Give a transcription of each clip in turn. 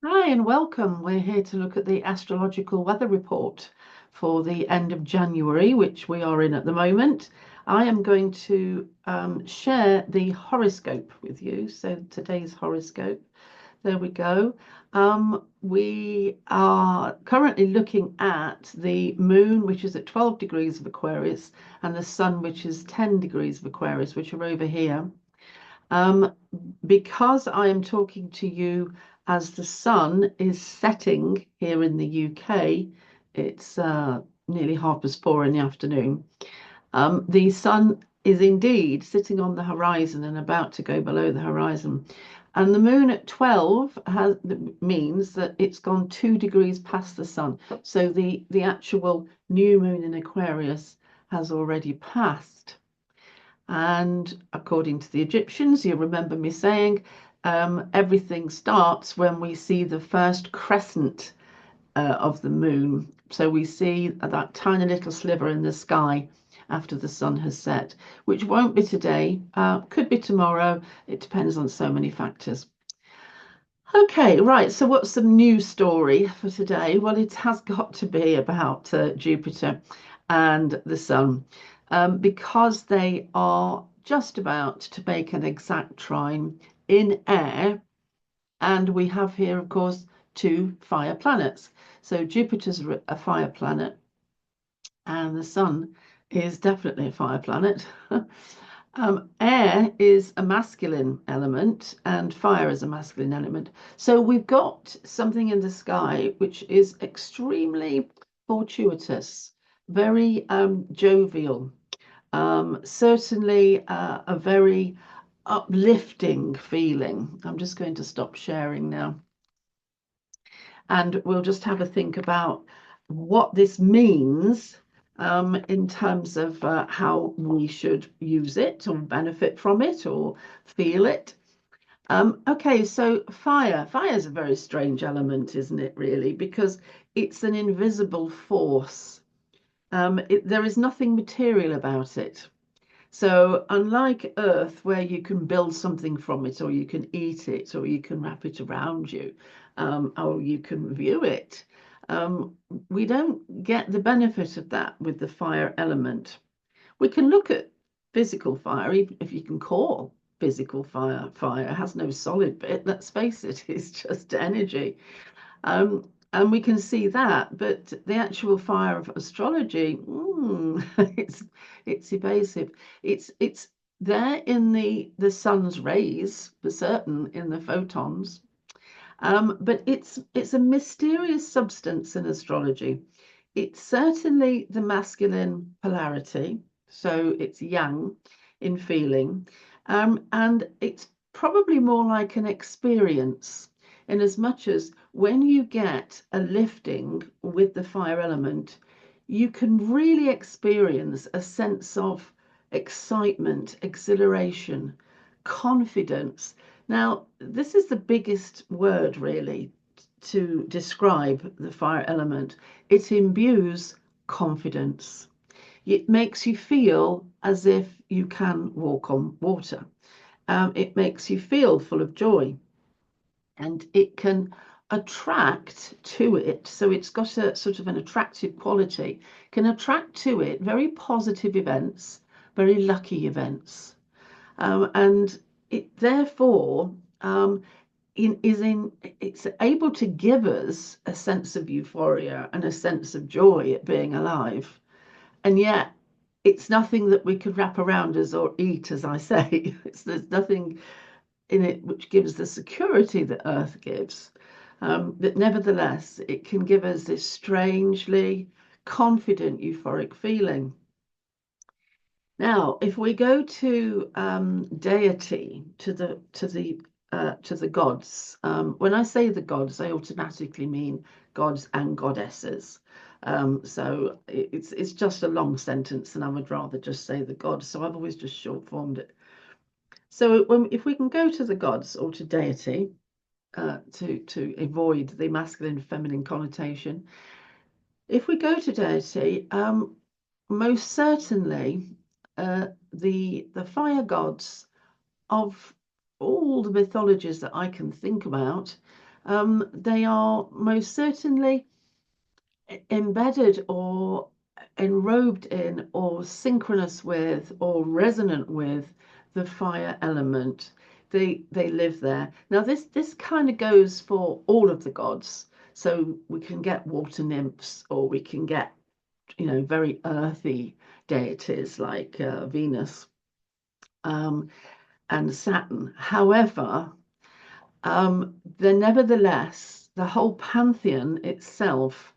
Hi and welcome. We're here to look at the astrological weather report for the end of January, which we are in at the moment. I am going to share the horoscope with you. So today's horoscope, there we go. We are currently looking at the moon, which is at 12 degrees of Aquarius, and the sun, which is 10 degrees of Aquarius, which are over here. Um, because I am talking to you as the sun is setting here in the UK, it's nearly 4:30 in the afternoon. The sun is indeed sitting on the horizon and about to go below the horizon. And the moon at 12 means that it's gone 2 degrees past the sun. So the actual new moon in Aquarius has already passed. And according to the Egyptians, you remember me saying, everything starts when we see the first crescent of the moon. So we see that tiny little sliver in the sky after the sun has set, which won't be today, could be tomorrow. It depends on so many factors. Okay, right. So what's the news story for today? Well, it has got to be about Jupiter and the Sun, because they are just about to make an exact trine in air. And we have here, of course, two fire planets. So Jupiter's a fire planet, and the Sun is definitely a fire planet. Air is a masculine element and fire is a masculine element. So we've got something in the sky which is extremely fortuitous, very jovial, certainly a very uplifting feeling. I'm just going to stop sharing now. And we'll just have a think about what this means in terms of how we should use it or benefit from it or feel it. Okay, so fire. Fire is a very strange element, isn't it, really? Because it's an invisible force. There is nothing material about it. So, unlike Earth, where you can build something from it, or you can eat it, or you can wrap it around you, or you can view it, um, we don't get the benefit of that with the fire element. We can look at physical fire, even if you can call physical fire fire, it has no solid bit, let's face it, it's just energy. And we can see that, but the actual fire of astrology, it's evasive. It's there in the sun's rays, for certain, in the photons. But it's a mysterious substance in astrology. It's certainly the masculine polarity, so it's yang in feeling, and it's probably more like an experience, in as much as when you get a lifting with the fire element, you can really experience a sense of excitement, exhilaration, confidence. Now, this is the biggest word really to describe the fire element. It imbues confidence. It makes you feel as if you can walk on water. It makes you feel full of joy, and it can attract to it. So it's got a sort of an attractive quality, can attract to it very positive events, very lucky events. And it therefore it's able to give us a sense of euphoria and a sense of joy at being alive. And yet it's nothing that we could wrap around us or eat, as I say. There's nothing in it which gives the security that Earth gives. But nevertheless, it can give us this strangely confident, euphoric feeling. Now, if we go to deity, to the gods, when I say the gods, I automatically mean gods and goddesses. So it's just a long sentence, and I would rather just say the gods. So I've always just short formed it. So if we can go to the gods or to deity, to avoid the masculine feminine connotation, if we go to deity, most certainly the fire gods of all the mythologies that I can think about, They are most certainly embedded or enrobed in or synchronous with or resonant with the fire element. They live there. Now this kind of goes for all of the gods. So we can get water nymphs, or we can get, very earthy deities like Venus and Saturn. However, nevertheless, the whole pantheon itself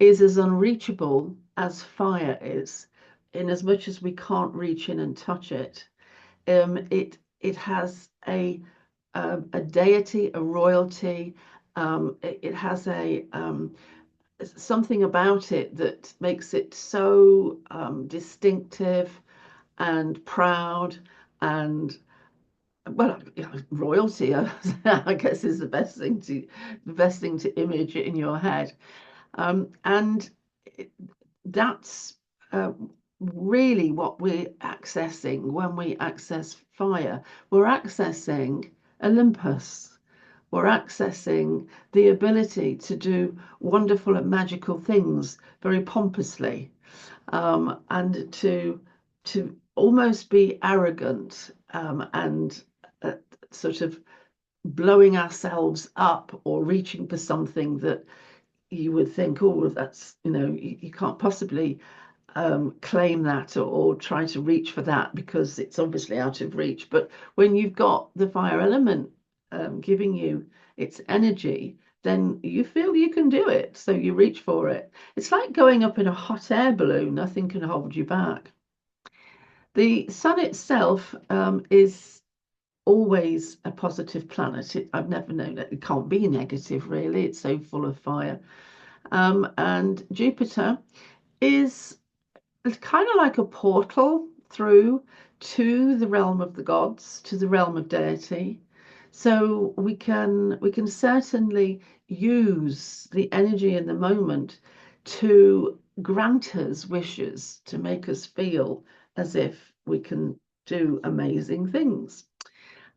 is as unreachable as fire is, in as much as we can't reach in and touch it. It has a deity, a royalty. It has a something about it that makes it so distinctive and proud, and well, royalty, I guess, is the best thing to image in your head. And that's really what we're accessing when we access fire. We're accessing Olympus. We're accessing the ability to do wonderful and magical things very pompously, and to almost be arrogant, and sort of blowing ourselves up or reaching for something that you would think, oh, that's, you can't possibly claim that, or try to reach for that because it's obviously out of reach. But when you've got the fire element giving you its energy, then you feel you can do it. So you reach for it. It's like going up in a hot air balloon. Nothing can hold you back. The sun itself is always a positive planet. I've never known it. It can't be negative, really. It's so full of fire. And Jupiter is kind of like a portal through to the realm of the gods, to the realm of deity. So we can certainly use the energy in the moment to grant us wishes, to make us feel as if we can do amazing things.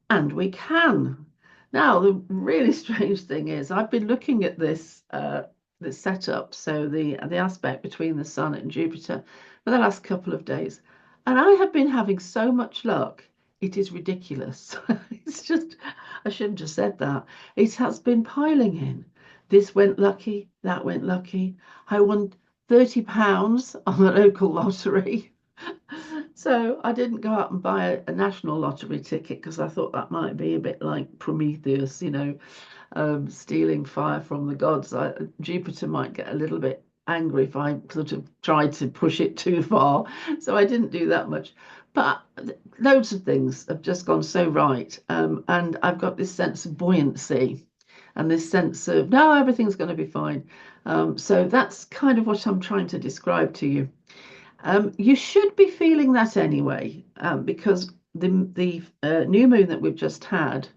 And we can. Now, the really strange thing is I've been looking at this setup, so the aspect between the Sun and Jupiter, for the last couple of days, and I have been having so much luck. It is ridiculous. It's just, I shouldn't have said that. It has been piling in. This went lucky, that went lucky. I won £30 on the local lottery. So I didn't go out and buy a national lottery ticket because I thought that might be a bit like Prometheus, stealing fire from the gods. Jupiter might get a little bit angry if I sort of tried to push it too far. So I didn't do that much. But loads of things have just gone so right. And I've got this sense of buoyancy and this sense of, no, everything's going to be fine. So that's kind of what I'm trying to describe to you. You should be feeling that anyway, because the new moon that we've just had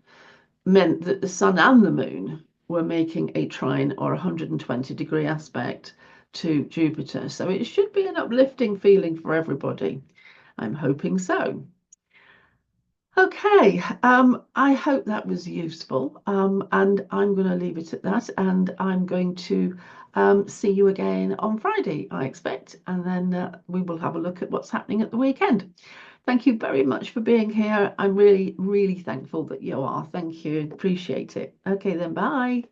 meant that the sun and the moon were making a trine or 120-degree aspect to Jupiter. So it should be an uplifting feeling for everybody. I'm hoping so. Okay, I hope that was useful, and I'm going to leave it at that, and I'm going to see you again on Friday, I expect, and then we will have a look at what's happening at the weekend. Thank you very much for being here. I'm really, really thankful that you are. Thank you. Appreciate it. Okay, then, bye.